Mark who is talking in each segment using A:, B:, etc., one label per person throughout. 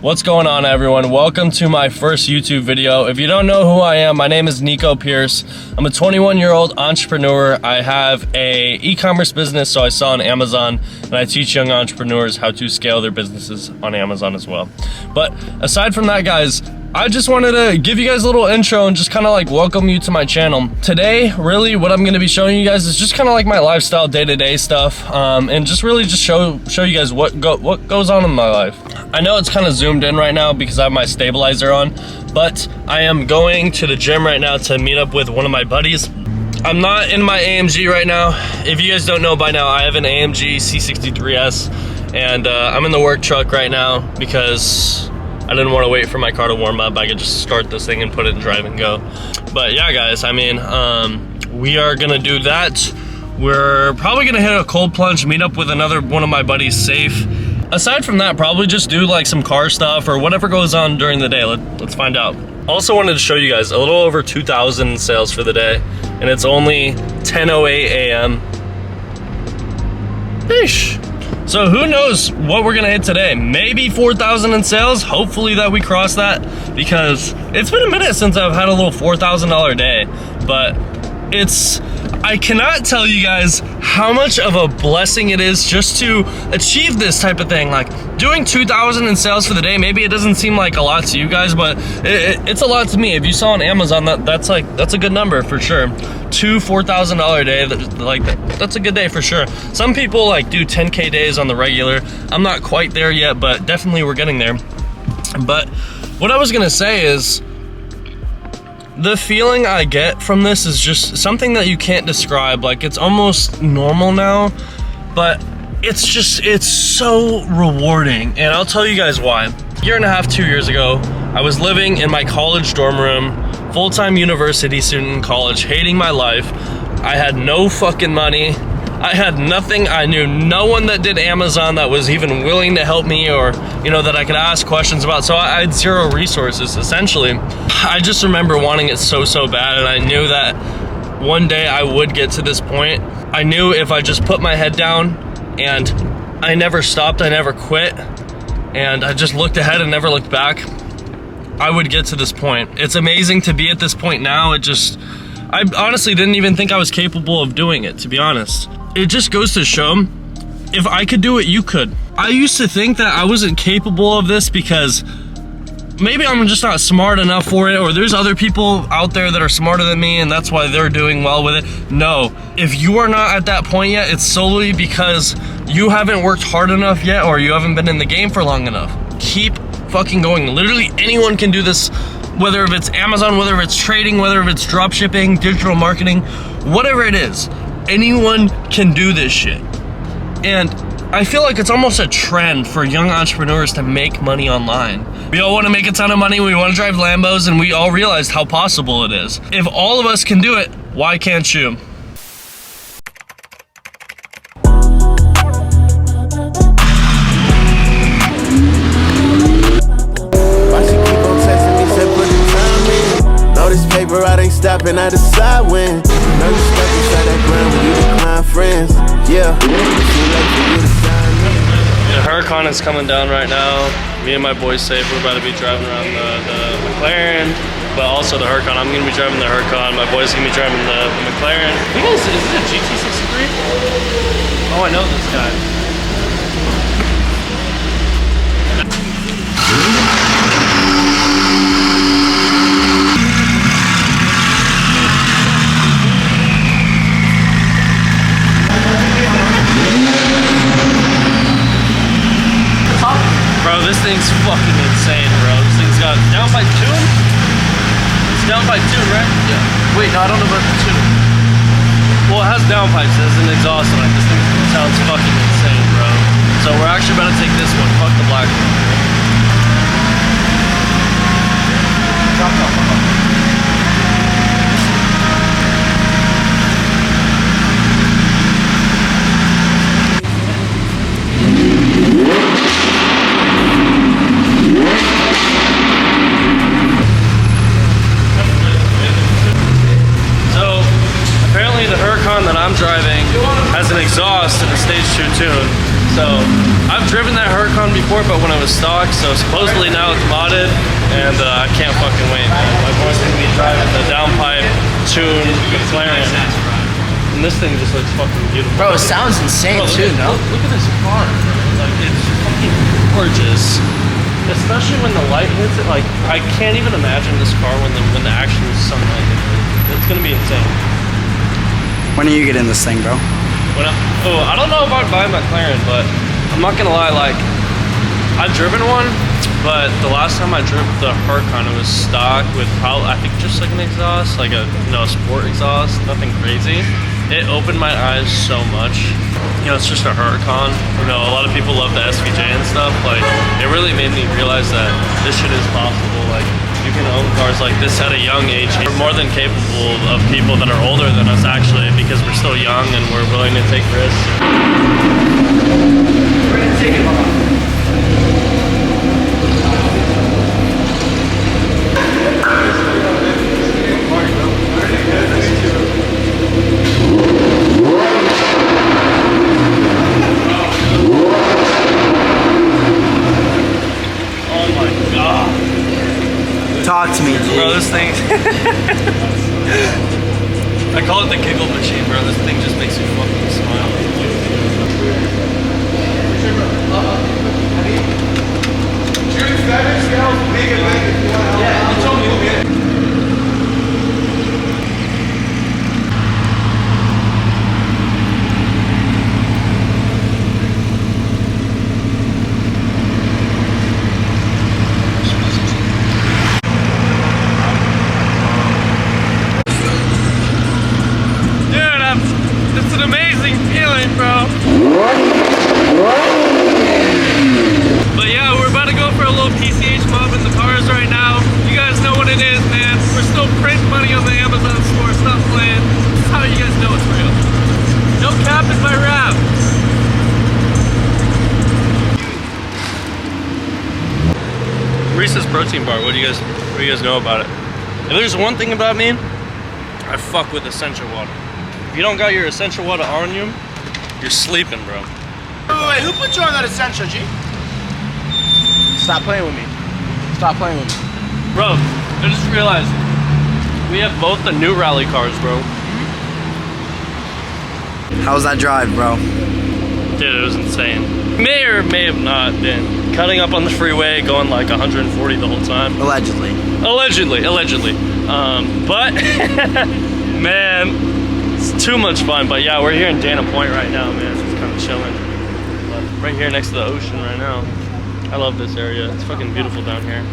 A: What's going on, everyone? Welcome to my first YouTube video. If you don't know who I am, my name is Nico Pierce. I'm a 21-year-old entrepreneur. I have a e-commerce business, so I sell on Amazon, and I teach young entrepreneurs how to scale their businesses on Amazon as well. But aside from that, guys, I just wanted to give you guys a little intro and just kind of like welcome you to my channel. Today, really what I'm going to be showing you guys is just kind of like my lifestyle, day-to-day stuff, and just really just show you guys what goes on in my life. I know it's kind of zoomed in right now because I have my stabilizer on, but I am going to the gym right now to meet up with one of my buddies. I'm not in my AMG right now. If you guys don't know by now, I have an AMG C63S, and I'm in the work truck right now because I didn't want to wait for my car to warm up. I could just start this thing and put it in drive and go. But yeah, guys, I mean, we are gonna do that. We're probably gonna hit a cold plunge, meet up with another one of my buddies, Safe. Aside from that, probably just do like some car stuff or whatever goes on during the day. Let's find out. Also wanted to show you guys a little over 2,000 in sales for the day, and it's only 10:08 a.m. Eesh. So who knows what we're gonna hit today? Maybe 4,000 in sales. Hopefully that we cross that, because it's been a minute since I've had a little $4,000 day. But I cannot tell you guys how much of a blessing it is just to achieve this type of thing. Like doing 2,000 in sales for the day, maybe it doesn't seem like a lot to you guys, but it's a lot to me. If you saw on Amazon, that's a good number for sure. $4,000 a day, that's a good day for sure. Some people like do 10K days on the regular. I'm not quite there yet, but definitely we're getting there. But what I was gonna say is, the feeling I get from this is just something that you can't describe. Like, it's almost normal now, but it's so rewarding. And I'll tell you guys why. A year and a half, 2 years ago, I was living in my college dorm room, full-time university student in college, hating my life. I had no fucking money. I had nothing. I knew no one that did Amazon that was even willing to help me, or, you know, that I could ask questions about. So I had zero resources, essentially. I just remember wanting it so bad, and I knew that one day I would get to this point. I knew if I just put my head down and I never stopped, I never quit, and I just looked ahead and never looked back, I would get to this point. It's amazing to be at this point now. I honestly didn't even think I was capable of doing it, to be honest. It just goes to show, if I could do it, you could. I used to think that I wasn't capable of this because maybe I'm just not smart enough for it, or there's other people out there that are smarter than me and that's why they're doing well with it. No, if you are not at that point yet, it's solely because you haven't worked hard enough yet, or you haven't been in the game for long enough. Keep fucking going. Literally anyone can do this, whether if it's Amazon, whether if it's trading, whether if it's drop shipping, digital marketing, whatever it is. Anyone can do this shit. And I feel like it's almost a trend for young entrepreneurs to make money online. We all want to make a ton of money, we want to drive Lambos, and we all realized how possible it is. If all of us can do it, why can't you?
B: I ain't stopping, I decide when. No respect inside that ground when you decline friends. Yeah.
A: The Huracan is coming down right now. Me and my boy Safe, we're about to be driving around the McLaren, but also the Huracan. I'm gonna be driving the Huracan. My boy's gonna be driving the McLaren. You guys, is it a GT63? Oh, I know this guy. Bro, this thing's fucking insane, bro. This thing's got downpipe tune? It's downpipe tune, right? Yeah. Wait, no, I don't know about the tune. Well, it has downpipes, it has an exhaust on it. This thing sounds fucking insane, bro. So we're actually about to take this one. Fuck the black one. Drop top. That I'm driving has an exhaust and a stage 2 tune. So I've driven that Huracan before, but when it was stock, so supposedly now it's modded, and I can't fucking wait, man. My boy's gonna be driving the downpipe tuned McLaren. And this thing just looks fucking beautiful.
C: Bro, it sounds insane too, no?
A: Look at this car. Like, it's fucking gorgeous. Especially when the light hits it. Like, I can't even imagine this car when the actual sunlight hits it. It's gonna be insane.
C: When are you getting this thing, bro?
A: I don't know about buying McLaren, but I'm not gonna lie, like, I've driven one, but the last time I drove the Huracan, it was stock with probably, I think, just like an exhaust, like a, sport exhaust, nothing crazy. It opened my eyes so much. It's just a Huracan. A lot of people love the SVJ and stuff. Like, it really made me realize that this shit is possible. Like, you can own cars like this at a young age. We're more than capable of people that are older than us, actually, because we're still young and we're willing to take risks. We're gonna take it off.
C: Talk to me, G.
A: Bro, this thing... I call it the giggle machine, bro. This thing just makes you fucking smile. Yeah, you told me we'll get it. It's an amazing feeling, bro. But yeah, we're about to go for a little PCH mob in the cars right now. You guys know what it is, man. We're still printing money on the Amazon store. Stop playing. This is how you guys know it's real. No cap in my rap. Reese's protein bar. What do you guys know about it? If there's one thing about me, I fuck with essential water. If you don't got your essential water on you, you're sleeping, bro.
C: Wait, who put you on that essential, G? Stop playing with me. Stop playing with me.
A: Bro, I just realized we have both the new rally cars, bro.
C: How was that drive, bro?
A: Dude, it was insane. May or may have not been cutting up on the freeway, going like 140 the whole time.
C: Allegedly.
A: Allegedly. But, man, it's too much fun. But yeah, we're here in Dana Point right now, man. Just kind of chilling. But right here next to the ocean right now. I love this area. It's fucking beautiful down here.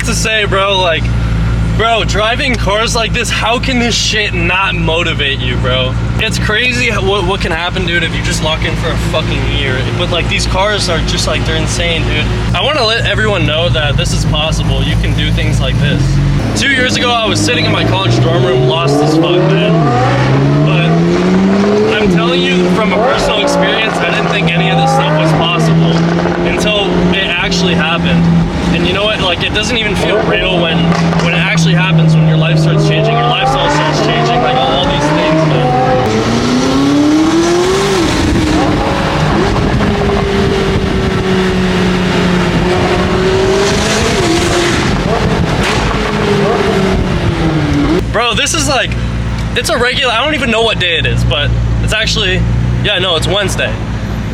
A: Say, bro, like, bro, driving cars like this, how can this shit not motivate you, bro? It's crazy what can happen, dude, if you just lock in for a fucking year. But like, these cars are just like, they're insane, dude. I want to let everyone know that this is possible. You can do things like this. 2 years ago, I was sitting in my college dorm room, lost as fuck, man. But I'm telling you, from a personal experience, I didn't think any of this stuff was possible until it actually happened. And you know what, like, it doesn't even feel real when it actually happens, when your life starts changing, your lifestyle starts changing, like all these things, man. Bro, this is like, it's a regular, I don't even know what day it is, but it's actually, yeah, no, it's Wednesday.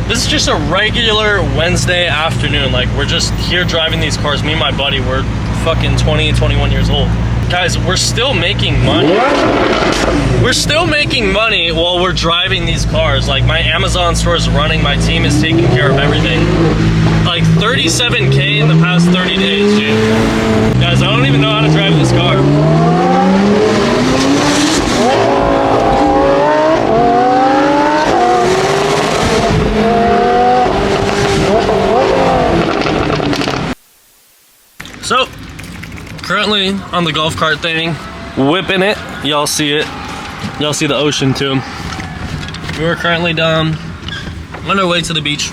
A: This is just a regular Wednesday afternoon. Like, we're just here driving these cars. Me and my buddy, we're fucking 20 and 21 years old. Guys, we're still making money. We're still making money while we're driving these cars. Like, my Amazon store is running. My team is taking care of everything. Like, 37K in the past 30 days, dude. Guys, I don't even know how to drive this car. on the golf cart thing, whipping it. Y'all see it. Y'all see the ocean too. We're currently on our way to the beach.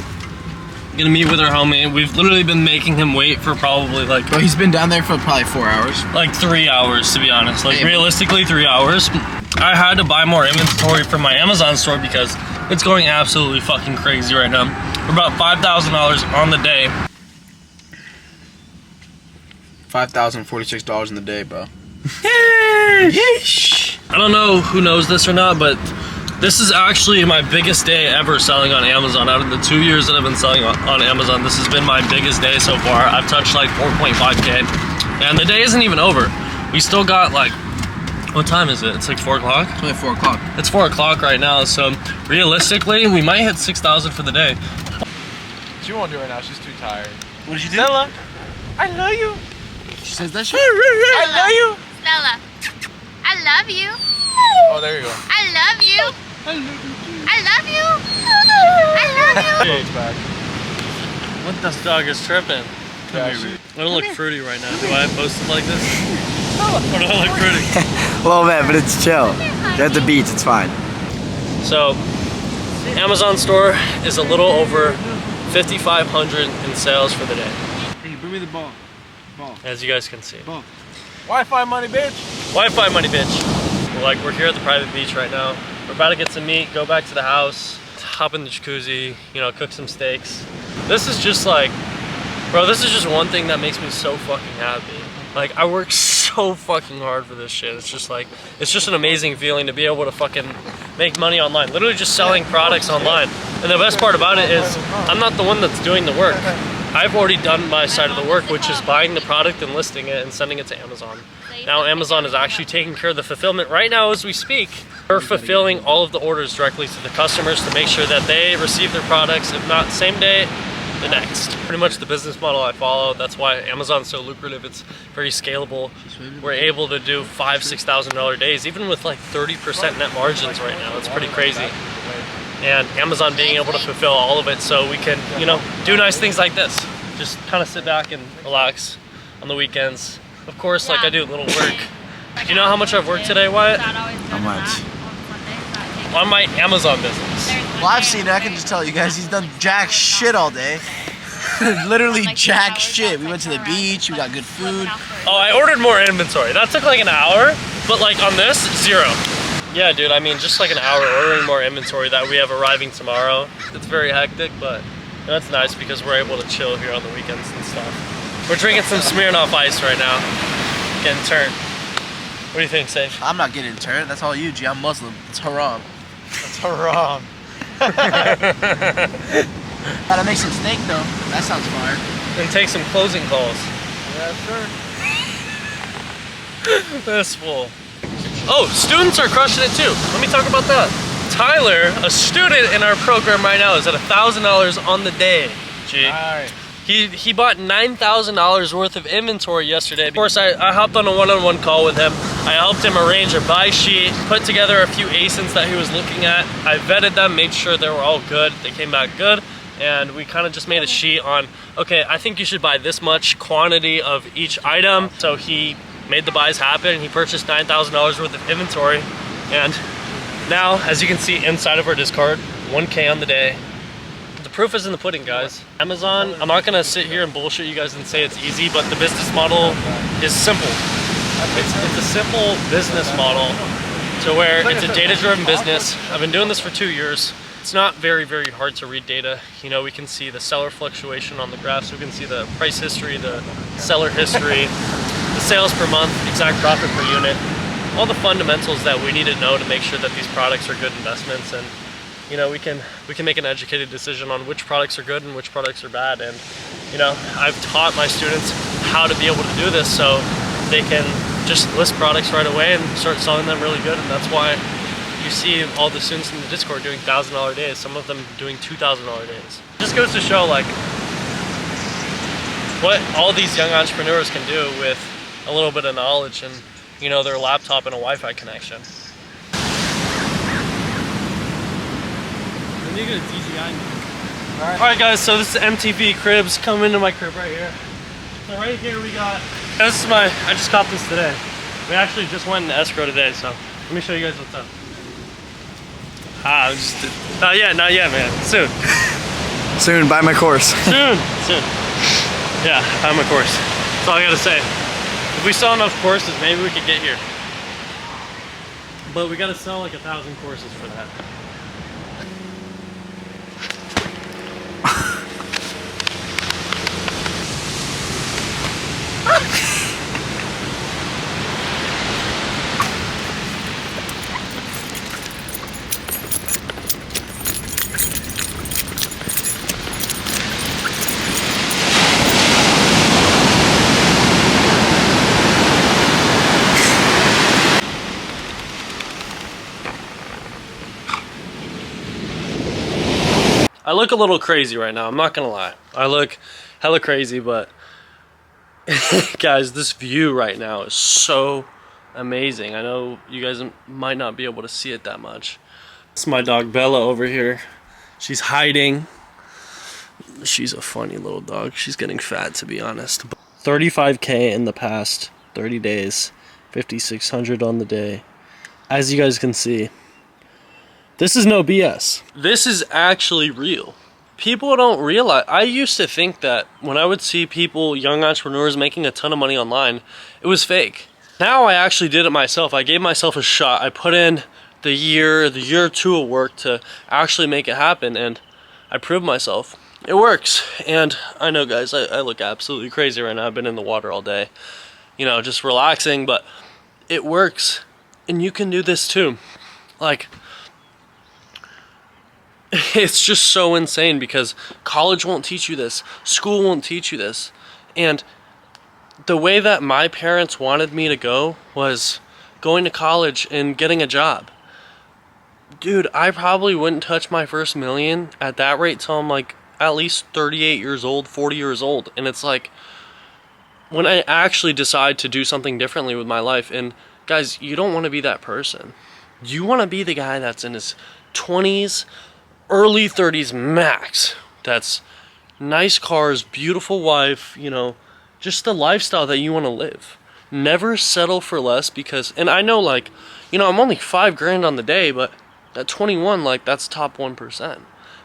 A: Gonna meet with our homie. We've literally been making him wait for probably like...
C: Well, he's been down there for probably 4 hours.
A: Like 3 hours, to be honest. Like
C: Hey,
A: realistically 3 hours. I had to buy more inventory from my Amazon store because it's going absolutely fucking crazy right now. We're about $5,000 on the day.
C: $5,046 in the day, bro.
A: Yeesh. I don't know who knows this or not, but this is actually my biggest day ever selling on Amazon. Out of the 2 years that I've been selling on Amazon, this has been my biggest day so far. I've touched like 4.5K, and the day isn't even over. We still got like, what time is it? It's like 4 o'clock?
C: It's only 4 o'clock.
A: It's 4 o'clock right now, so realistically, we might hit 6,000 for the day.
D: She won't do it now. She's too tired.
C: What did you do?
D: Stella, I love you.
C: She says that shit?
D: I love you.
E: Stella, I love you.
D: Oh, there you go.
E: I love you. I love you. I love you.
D: It's back.
A: What this dog is tripping?
D: Yeah,
A: I don't look fruity right now. Do I post it like this? Or do I look fruity?
F: A little bit, but it's chill. You're at the beach, it's fine.
A: So, Amazon store is a little over 5,500 in sales for the day,
C: Hey, bring me the ball.
A: as you guys can see.
D: Wi-Fi money, bitch.
A: Wi-Fi money, bitch. We're here at the private beach right now. We're about to get some meat, go back to the house, hop in the jacuzzi, you know, cook some steaks. This is just like, bro, this is just one thing that makes me so fucking happy. Like, I work so fucking hard for this shit. It's just like, it's just an amazing feeling to be able to fucking make money online. Literally just selling products online. And the best part about it is, I'm not the one that's doing the work. I've already done my side of the work, which is buying the product and listing it and sending it to Amazon. Now Amazon is actually taking care of the fulfillment right now as we speak. We're fulfilling all of the orders directly to the customers to make sure that they receive their products, if not same day, the next. Pretty much the business model I follow. That's why Amazon's so lucrative. It's very scalable. We're able to do $5,000, $6,000 days, even with like 30% net margins right now. It's pretty crazy. And Amazon being able to fulfill all of it so we can, you know, do nice things like this. Just kind of sit back and relax on the weekends. Of course, like I do a little work. Do you know how much I've worked today, Wyatt?
F: How much?
A: On my Amazon business.
C: Well, I've seen it. I can just tell you guys, he's done jack shit all day. Literally jack shit. We went to the beach. We got good food.
A: Oh, I ordered more inventory. That took like an hour, but like on this, 0. Yeah, dude, I mean, just like an hour ordering more inventory that we have arriving tomorrow. It's very hectic, but that's nice because we're able to chill here on the weekends and stuff. We're drinking some Smirnoff Ice right now. Getting turned. What do you think, Safe?
C: I'm not getting turned. That's all you, G. I'm Muslim. It's haram.
D: That's haram.
C: Gotta make some steak, though. That sounds fire.
A: And take some closing calls.
D: Yeah, sure.
A: This fool. Oh, students are crushing it too. Let me talk about that. Tyler, a student in our program right now, is at $1,000 on the day. Gee.
D: Alright.
A: He bought $9,000 worth of inventory yesterday. Of course, I hopped on a one-on-one call with him. I helped him arrange a buy sheet, put together a few ASINs that he was looking at. I vetted them, made sure they were all good. They came back good. And we kind of just made a sheet on, okay, I think you should buy this much quantity of each item. So he made the buys happen. He purchased $9,000 worth of inventory. And now, as you can see inside of our Discord, 1K on the day. The proof is in the pudding, guys. Amazon, I'm not gonna sit here and bullshit you guys and say it's easy, but the business model is simple. It's a simple business model to where it's a data-driven business. I've been doing this for 2 years. It's not very, very hard to read data. You know, we can see the seller fluctuation on the graphs. We can see the price history, the seller history, the sales per month, exact profit per unit, all the fundamentals that we need to know to make sure that these products are good investments. And you know, we can make an educated decision on which products are good and which products are bad. And you know, I've taught my students how to be able to do this so they can just list products right away and start selling them really good. And that's why you see all the students in the Discord doing $1,000 days, some of them doing $2,000 days. It just goes to show like what all these young entrepreneurs can do with a little bit of knowledge and, you know, their laptop and a Wi-Fi connection. Alright guys, so this is MTV Cribs. Come into my crib right here. So right here we got I just caught this today. We actually just went into escrow today, so let me show you guys what's up. Not yet, man. Soon.
F: Soon, buy my course.
A: Soon. Yeah, I'm a course. That's all I gotta say. If we sell enough courses, maybe we could get here. But we gotta sell like 1,000 courses for that. I look a little crazy right now, I'm not gonna lie. I look hella crazy, but guys, this view right now is so amazing. I know you guys might not be able to see it that much. It's my dog Bella over here. She's hiding. She's a funny little dog. She's getting fat, to be honest. 35K in the past 30 days, 5,600 on the day. As you guys can see, this is no BS. This is actually real. People don't realize, I used to think that when I would see people, young entrepreneurs making a ton of money online, it was fake. Now I actually did it myself. I gave myself a shot. I put in the year or two of work to actually make it happen, and I proved myself. It works. And I know, guys, I look absolutely crazy right now. I've been in the water all day, you know, just relaxing, but it works. And you can do this too. Like, it's just so insane because college won't teach you this. School won't teach you this. And the way that my parents wanted me to go was going to college and getting a job. Dude, I probably wouldn't touch my first million at that rate till I'm like at least 38 years old, 40 years old. And it's like, when I actually decide to do something differently with my life, and guys, you don't want to be that person. You want to be the guy that's in his 20s, early 30s max. That's nice cars, beautiful wife, you know, just the lifestyle that you want to live. Never settle for less because, and I know, like, you know, I'm only $5,000 on the day, but at 21, like, that's top 1%.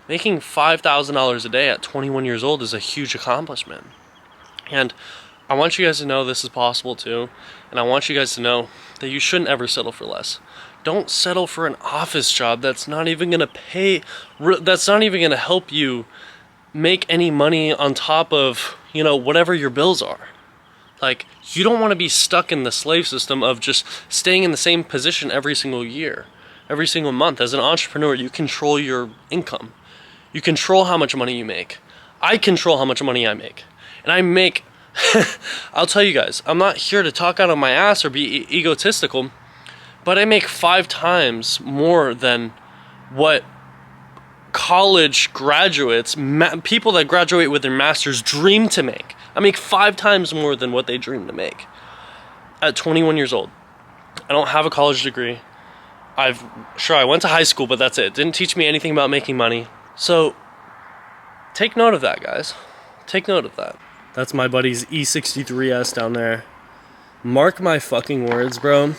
A: Making $5,000 a day at 21 years old is a huge accomplishment. And I want you guys to know this is possible too. And I want you guys to know that you shouldn't ever settle for less. Don't settle for an office job that's not even going to pay, that's not even going to help you make any money on top of, you know, whatever your bills are. Like, you don't want to be stuck in the slave system of just staying in the same position every single year, every single month. As an entrepreneur, you control your income. You control how much money you make. I control how much money I make. And I make, I'll tell you guys, I'm not here to talk out of my ass or be egotistical, but I make 5 times more than what college graduates, people that graduate with their masters dream to make. I make 5 times more than what they dream to make at 21 years old. I don't have a college degree. I went to high school, but that's it. It didn't teach me anything about making money. So take note of that, guys. Take note of that. That's my buddy's E63S down there. Mark my fucking words, bro.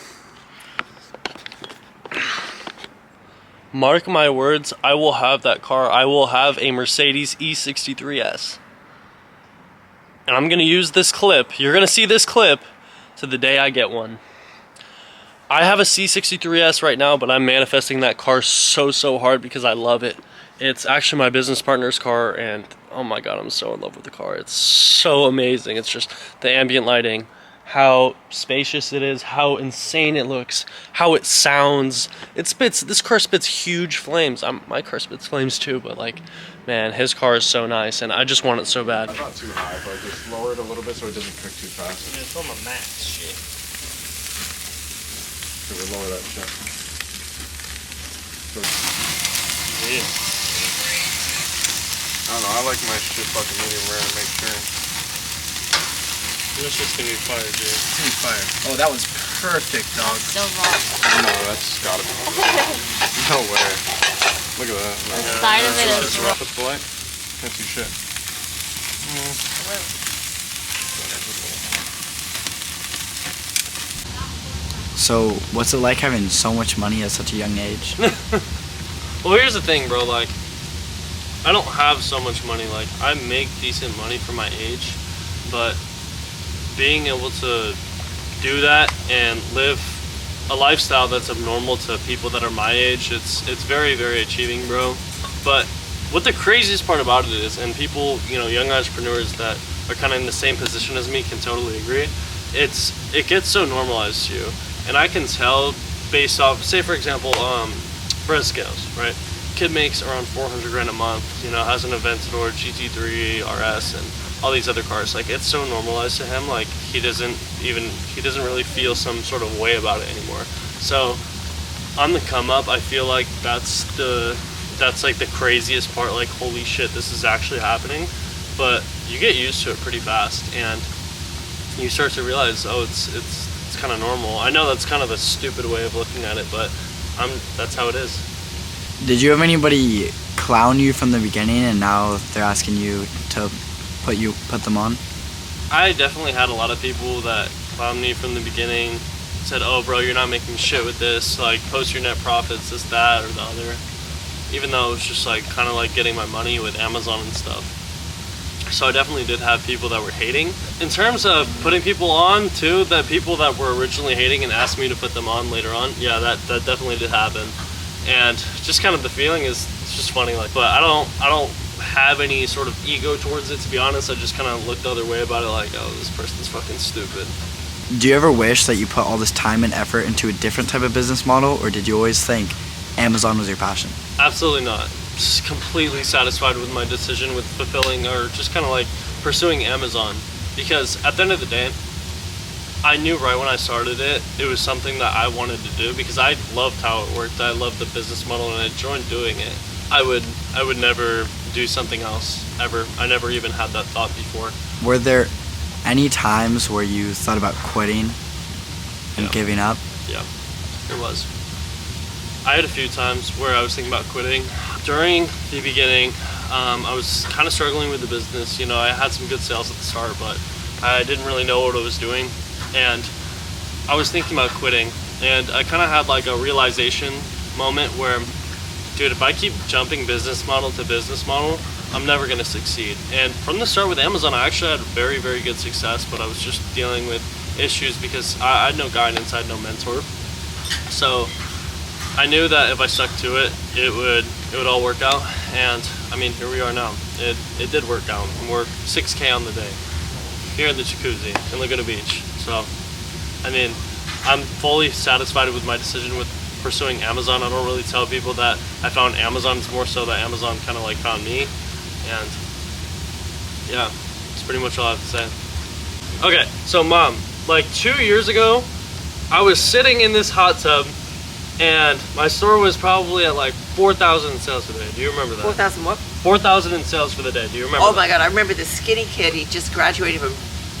A: Mark my words, I will have that car. I will have a Mercedes E63S. And I'm going to use this clip. You're going to see this clip to the day I get one. I have a C63S right now, but I'm manifesting that car so hard because I love it. It's actually my business partner's car, and oh my god, I'm so in love with the car. It's so amazing. It's just the ambient lighting, how spacious it is, how insane it looks, how it sounds. This car spits huge flames. My car spits flames too, but like, man, his car is so nice, and I just want it so bad.
D: Not too high, but just lower it a little bit so it doesn't cook too fast.
A: It's on the max shit.
D: So we lower that shit.
A: Yeah.
D: I don't know, I like my shit fucking medium rare to make sure.
A: It's just gonna be fire, dude.
C: It's gonna be fire. Oh, that was perfect, dog.
E: So long.
D: No, that's gotta be. No way. Look at that. No.
E: The side of it is
D: It's rough with the light. Can't see shit.
F: So, what's it like having so much money at such a young age?
A: Well, here's the thing, bro. Like, I don't have so much money. Like, I make decent money for my age, but being able to do that and live a lifestyle that's abnormal to people that are my age, it's very, very achieving, bro. But what the craziest part about it is, and people, you know, young entrepreneurs that are kind of in the same position as me can totally agree, it gets so normalized to you. And I can tell based off, say for example, Brett Scales, right? Kid makes around 400 grand a month, you know, has an Aventador, GT3 RS, and all these other cars. Like, it's so normalized to him, like he doesn't really feel some sort of way about it anymore. So on the come up, I feel like that's like the craziest part. Like, holy shit, this is actually happening. But you get used to it pretty fast, and you start to realize, oh, it's kind of normal. I know that's kind of a stupid way of looking at it, but that's how it is.
F: Did you have anybody clown you from the beginning and now they're asking you to put them on?
A: I definitely had a lot of people that clowned me from the beginning, said, oh bro, you're not making shit with this, like post your net profits, this, that, or the other. Even though it was just like kind of like getting my money with Amazon and stuff. So I definitely did have people that were hating. In terms of putting people on too, that people that were originally hating and asked me to put them on later on, yeah, that definitely did happen. And just kind of the feeling is, it's just funny, like, but I don't have any sort of ego towards it, to be honest. I just kind of looked the other way about it, like, oh, this person's fucking stupid.
F: Do you ever wish that you put all this time and effort into a different type of business model, or did you always think Amazon was your passion?
A: Absolutely not. Just completely satisfied with my decision with fulfilling, or just kind of like pursuing Amazon, because at the end of the day, I knew right when I started it was something that I wanted to do, because I loved how it worked. I loved the business model and I enjoyed doing it. I would never do something else ever. I never even had that thought before.
F: Were there any times where you thought about quitting and giving up?
A: Yeah, there was. I had a few times where I was thinking about quitting. During the beginning, I was kind of struggling with the business. You know, I had some good sales at the start, but I didn't really know what I was doing. And I was thinking about quitting. And I kind of had like a realization moment where, dude, if I keep jumping business model to business model, I'm never going to succeed. And from the start with Amazon, I actually had very, very good success, but I was just dealing with issues because I had no guidance, I had no mentor. So I knew that if I stuck to it, it would all work out. And I mean, here we are now. It did work out. And we're 6K on the day here in the jacuzzi in Laguna Beach. So, I mean, I'm fully satisfied with my decision with pursuing Amazon. I don't really tell people that I found Amazon. It's more so that Amazon kind of like found me. And yeah, that's pretty much all I have to say. Okay, so Mom, like 2 years ago, I was sitting in this hot tub and my store was probably at like 4,000 in sales for the day. Do you remember that?
G: 4,000 what?
A: 4,000 in sales for the day. Do you remember
G: Oh
A: that?
G: my God, I remember this skinny kid. He just graduated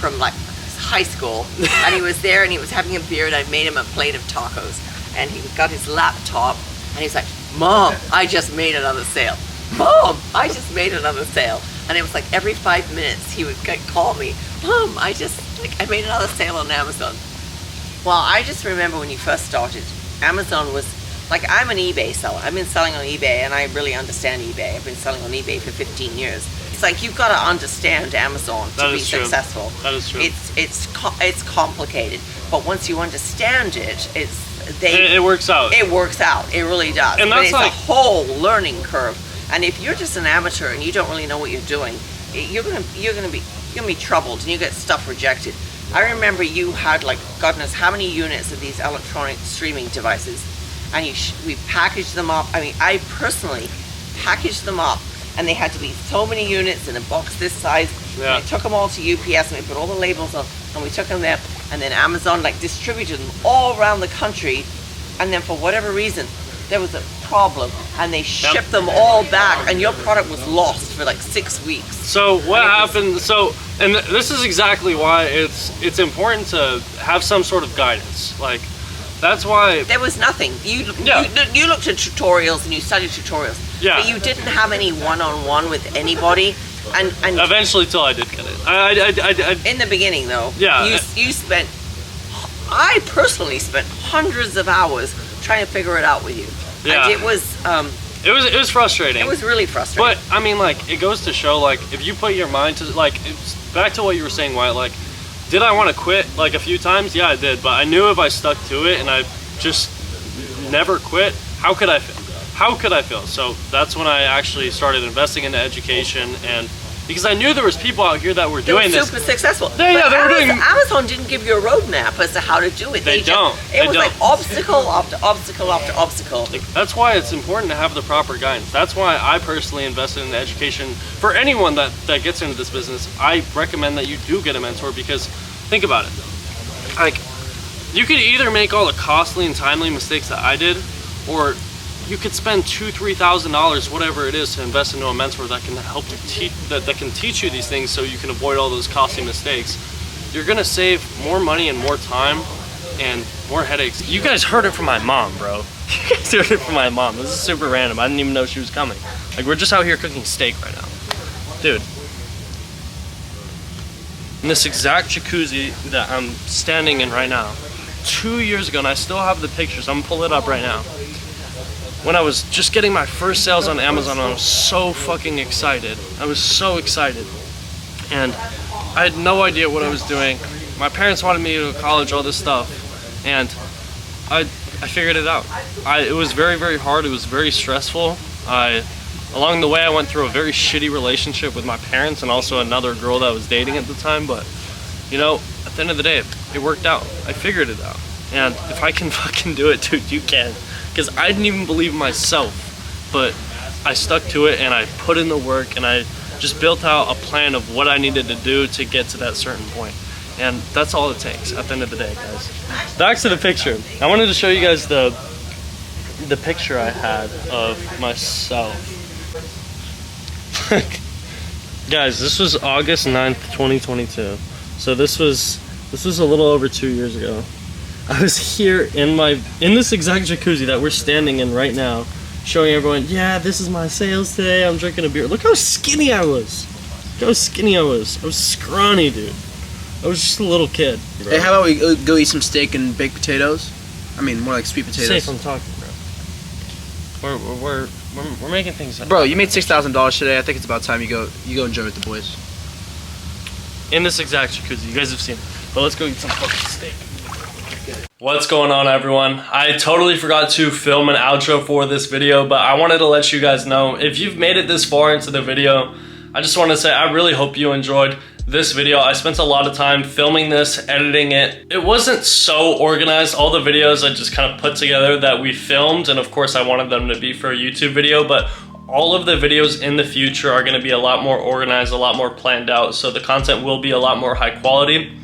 G: from like high school, and he was there and he was having a beer, and I made him a plate of tacos, and he got his laptop and he's like, Mom, I just made another sale. Mom, I just made another sale. And it was like every 5 minutes he would call me, Mom, I made another sale on Amazon. Well, I just remember when you first started, Amazon was like, I'm an eBay seller. I've been selling on eBay and I really understand eBay. I've been selling on eBay for 15 years. It's like you've got to understand Amazon to be successful.
A: That is true.
G: It's complicated, but once you understand it,
A: it works out.
G: It works out. It really does.
A: And
G: but
A: that's
G: it's
A: like
G: a whole learning curve. And if you're just an amateur and you don't really know what you're doing, you're gonna be troubled and you get stuff rejected. I remember you had like God knows how many units of these electronic streaming devices, and we packaged them up. I mean, I personally packaged them up, and they had to be so many units in a box this size.
A: Yeah.
G: And I took them all to UPS and we put all the labels on, and we took them there, and then Amazon like distributed them all around the country, and then for whatever reason there was a problem and they shipped them all back, and your product was lost for like 6 weeks.
A: So what happened? And this is exactly why it's important to have some sort of guidance. Like, that's why
G: there was nothing. You looked at tutorials and you studied tutorials.
A: Yeah.
G: But you didn't have any one-on-one with anybody. And
A: eventually, till I did get it. I
G: in the beginning though.
A: Yeah.
G: You spent I personally spent hundreds of hours trying to figure it out with you.
A: Yeah.
G: And it was
A: frustrating.
G: It was really frustrating.
A: But I mean, like, it goes to show, like, if you put your mind to, like, it's back to what you were saying, Wyatt, like, did I want to quit like a few times? Yeah, I did. But I knew if I stuck to it and I just never quit, how could I fail? How could I fail? So that's when I actually started investing into education, and because I knew there was people out here that were doing this.
G: Super successful.
A: Yeah, they were doing.
G: Amazon didn't give you a roadmap as to how to do it.
A: They don't.
G: It was like obstacle after obstacle after obstacle.
A: That's why it's important to have the proper guidance. That's why I personally invested in education. For anyone that gets into this business, I recommend that you do get a mentor, because think about it. Like, you could either make all the costly and timely mistakes that I did, or you could spend $2,000-$3,000, whatever it is, to invest into a mentor that can help you that can teach you these things, so you can avoid all those costly mistakes. You're gonna save more money and more time and more headaches. You guys heard it from my mom, bro. You guys heard it from my mom. This is super random. I didn't even know she was coming. Like, we're just out here cooking steak right now, dude. In this exact jacuzzi that I'm standing in right now, 2 years ago, and I still have the pictures. I'm gonna pull it up right now. When I was just getting my first sales on Amazon, I was so fucking excited. I was so excited. And I had no idea what I was doing. My parents wanted me to go to college, all this stuff. And I figured it out. It was very, very hard. It was very stressful. Along the way, I went through a very shitty relationship with my parents and also another girl that I was dating at the time. But, you know, at the end of the day, it worked out. I figured it out. And if I can fucking do it, dude, you can. Because I didn't even believe myself, but I stuck to it and I put in the work, and I just built out a plan of what I needed to do to get to that certain point. And that's all it takes at the end of the day, guys. Back to the picture. I wanted to show you guys the picture I had of myself. Guys, this was August 9th, 2022. So this was a little over 2 years ago. I was here in this exact jacuzzi that we're standing in right now, showing everyone, yeah, this is my sales today. I'm drinking a beer. Look how skinny I was. Look how skinny I was. I was scrawny, dude. I was just a little kid, bro.
C: Hey, how about we go eat some steak and baked potatoes? I mean, more like sweet potatoes.
A: Safe, I'm talking, bro. We're making things up.
C: Bro, you made $6,000 today. I think it's about time you go enjoy with the boys.
A: In this exact jacuzzi, you guys have seen it. But let's go eat some fucking steak. What's going on, everyone? I totally forgot to film an outro for this video, but I wanted to let you guys know, if you've made it this far into the video, I just want to say I really hope you enjoyed this video. I spent a lot of time filming this, editing it. It wasn't so organized. All the videos I just kind of put together that we filmed, and of course I wanted them to be for a YouTube video, but all of the videos in the future are going to be a lot more organized, a lot more planned out, so the content will be a lot more high quality.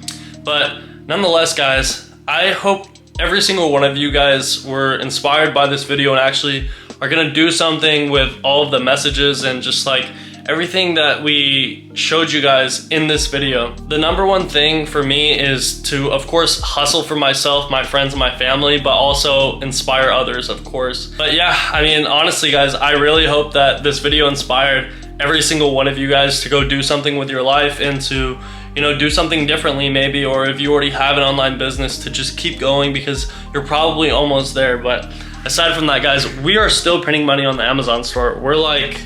A: But nonetheless, guys, I hope every single one of you guys were inspired by this video and actually are gonna do something with all of the messages and just like everything that we showed you guys in this video. The number one thing for me is to, of course, hustle for myself, my friends, and my family, but also inspire others, of course. But yeah, I mean, honestly, guys, I really hope that this video inspired every single one of you guys to go do something with your life and to, you know, do something differently maybe, or if you already have an online business, to just keep going, because you're probably almost there. But aside from that, guys, we are still printing money on the Amazon store. We're like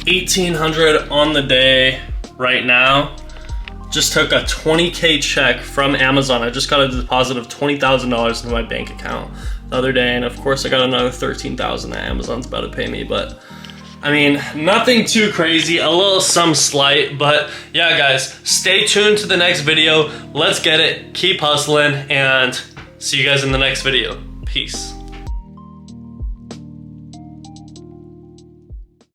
A: $1,800 on the day right now. Just took a $20K check from Amazon. I just got a deposit of $20,000 into my bank account the other day, and of course I got another $13,000 that Amazon's about to pay me. But I mean, nothing too crazy, a little some slight, but yeah, guys, stay tuned to the next video. Let's get it, keep hustling, and see you guys in the next video. Peace.